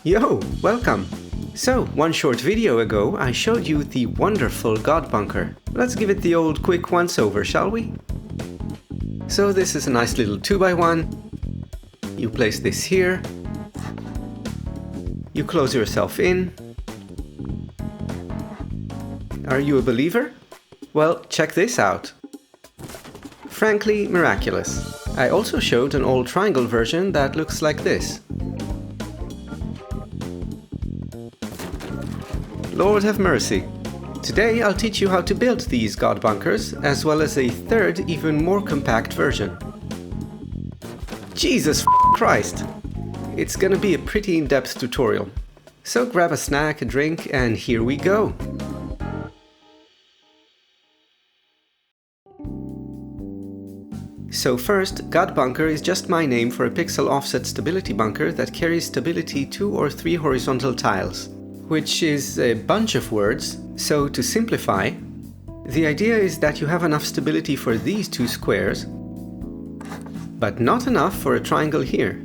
Yo, welcome! So, one short video ago I showed you the wonderful Godbunker. Let's give it the old quick once-over, shall we? So this is a nice little 2x1. You place this here. You close yourself in. Are you a believer? Well, check this out. Frankly, miraculous. I also showed an old triangle version that looks like this. Lord have mercy. Today I'll teach you how to build these Godbunkers, as well as a third, even more compact version. Jesus Christ! It's gonna be a pretty in-depth tutorial. So grab a snack, a drink, and here we go! So first, Godbunker is just my name for a pixel offset stability bunker that carries stability 2 or 3 horizontal tiles, which is a bunch of words. So to simplify, the idea is that you have enough stability for these 2 squares, but not enough for a triangle here.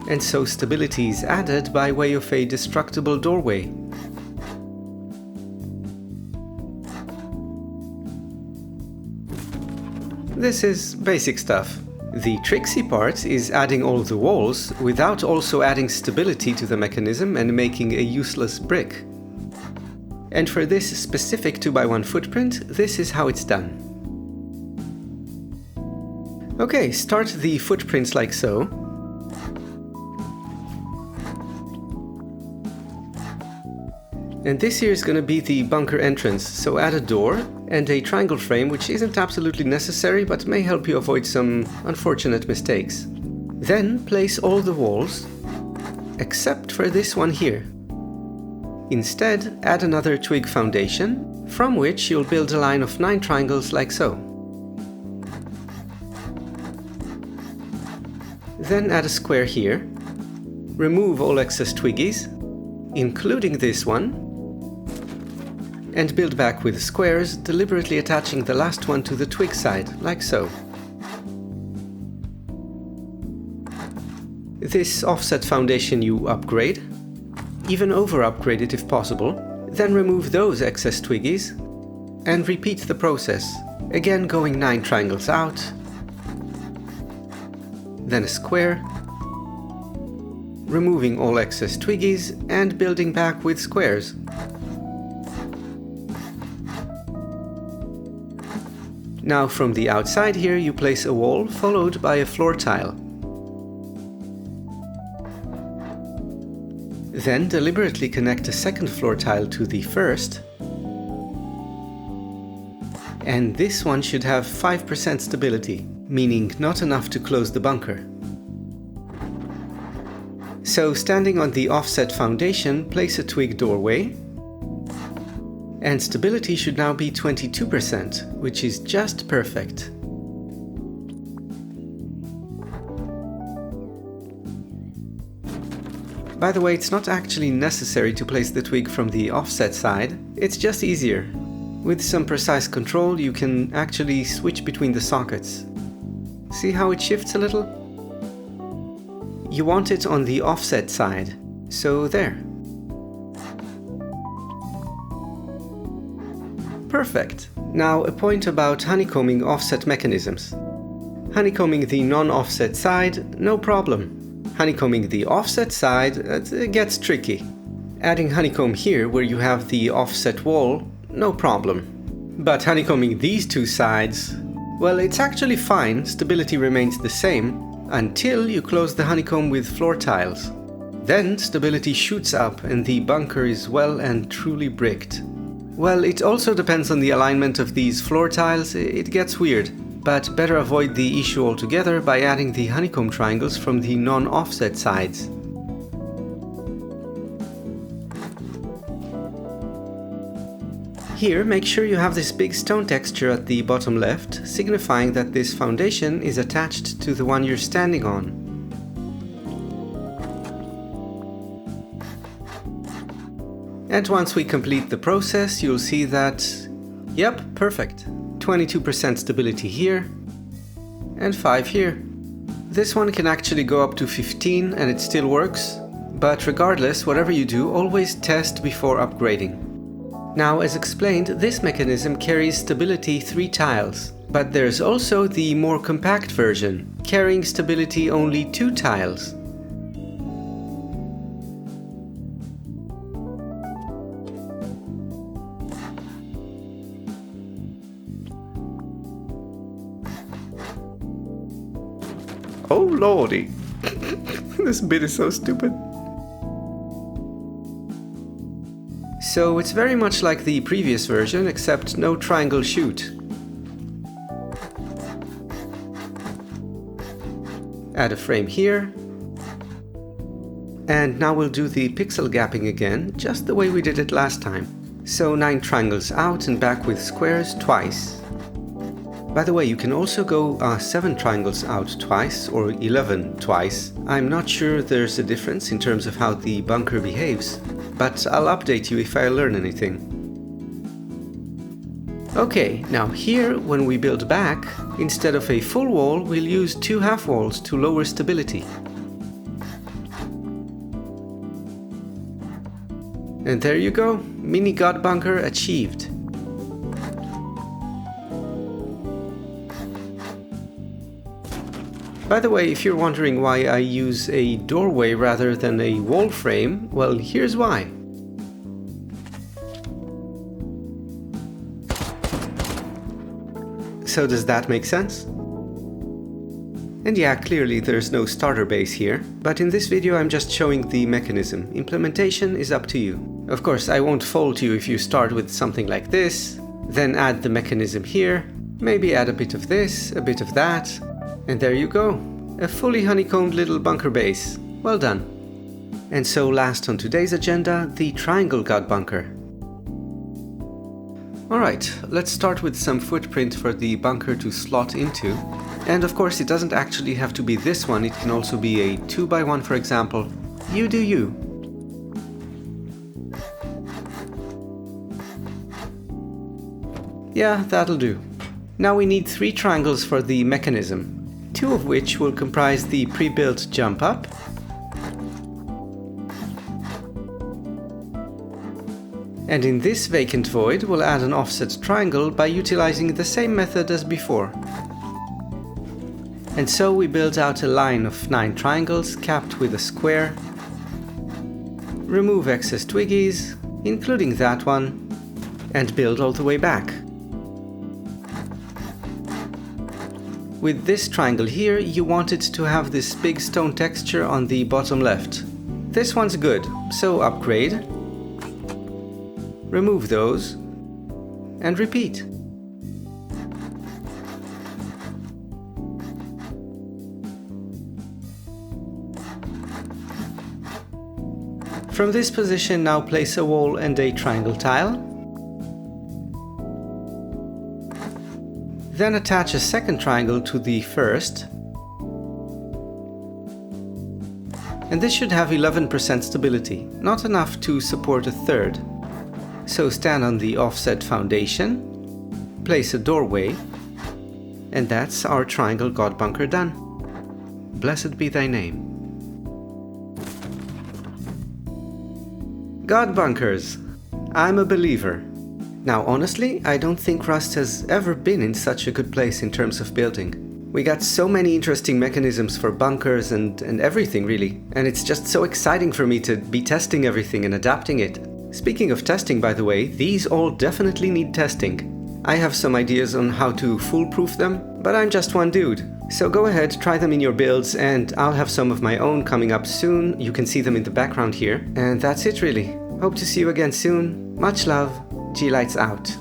And so stability is added by way of a destructible doorway. This is basic stuff. The tricksy part is adding all the walls without also adding stability to the mechanism and making a useless brick. And for this specific 2x1 footprint, this is how it's done. Okay, start the footprints like so. And this here is going to be the bunker entrance, so add a door and a triangle frame, which isn't absolutely necessary but may help you avoid some unfortunate mistakes. Then place all the walls, except for this one here. Instead, add another twig foundation, from which you'll build a line of 9 triangles like so. Then add a square here, remove all excess twiggies, including this one, and build back with squares, deliberately attaching the last one to the twig side, like so. This offset foundation you upgrade, even over-upgrade it if possible, then remove those excess twiggies, and repeat the process, again going 9 triangles out, then a square, removing all excess twiggies, and building back with squares. Now from the outside here you place a wall followed by a floor tile. Then deliberately connect a second floor tile to the first, and this one should have 5% stability, meaning not enough to close the bunker. So standing on the offset foundation, place a twig doorway, and stability should now be 22%, which is just perfect. By the way, it's not actually necessary to place the twig from the offset side, it's just easier. With some precise control you can actually switch between the sockets. See how it shifts a little? You want it on the offset side, so there. Perfect. Now a point about honeycombing offset mechanisms. Honeycombing the non-offset side, no problem. Honeycombing the offset side, it gets tricky. Adding honeycomb here where you have the offset wall, no problem. But honeycombing these 2 sides, well, it's actually fine, stability remains the same, until you close the honeycomb with floor tiles. Then stability shoots up and the bunker is well and truly bricked. Well, it also depends on the alignment of these floor tiles, it gets weird, but better avoid the issue altogether by adding the honeycomb triangles from the non-offset sides. Here, make sure you have this big stone texture at the bottom left, signifying that this foundation is attached to the one you're standing on. And once we complete the process, you'll see that, yep, perfect. 22% stability here, and 5 here. This one can actually go up to 15 and it still works, But regardless, whatever you do, always test before upgrading. Now, as explained, this mechanism carries stability 3 tiles. But there's also the more compact version, carrying stability only 2 tiles. Oh lordy, this bit is so stupid. So it's very much like the previous version, except no triangle chute. Add a frame here. And now we'll do the pixel gapping again, just the way we did it last time. So 9 triangles out and back with squares twice. By the way, you can also go 7 triangles out twice or 11 twice. I'm not sure there's a difference in terms of how the bunker behaves, but I'll update you if I learn anything. Okay, now here, when we build back, instead of a full wall, we'll use 2 half walls to lower stability. And there you go, mini-Godbunker achieved. By the way, if you're wondering why I use a doorway rather than a wall frame, well, here's why. So does that make sense? And yeah, clearly there's no starter base here, but in this video I'm just showing the mechanism. Implementation is up to you. Of course, I won't fault you if you start with something like this, then add the mechanism here, maybe add a bit of this, a bit of that, and there you go. A fully honeycombed little bunker base. Well done. And so last on today's agenda, the triangle Godbunker. Alright, let's start with some footprint for the bunker to slot into. And of course it doesn't actually have to be this one, it can also be a 2x1 for example. You do you. Yeah, that'll do. Now we need 3 triangles for the mechanism, 2 of which will comprise the pre-built jump up, and in this vacant void we'll add an offset triangle by utilizing the same method as before. And so we build out a line of 9 triangles capped with a square, remove excess twiggies, including that one, and build all the way back. With this triangle here, you want it to have this big stone texture on the bottom left. This one's good, so upgrade, remove those, and repeat. From this position, now place a wall and a triangle tile. Then attach a second triangle to the first. And this should have 11% stability, not enough to support a third. So stand on the offset foundation, place a doorway, and that's our triangle Godbunker done. Blessed be thy name. Godbunkers! I'm a believer. Now honestly, I don't think Rust has ever been in such a good place in terms of building. We got so many interesting mechanisms for bunkers and everything really, and it's just so exciting for me to be testing everything and adapting it. Speaking of testing, by the way, these all definitely need testing. I have some ideas on how to foolproof them, but I'm just one dude. So go ahead, try them in your builds, and I'll have some of my own coming up soon. You can see them in the background here. And that's it really. Hope to see you again soon. Much love. G-Lights out.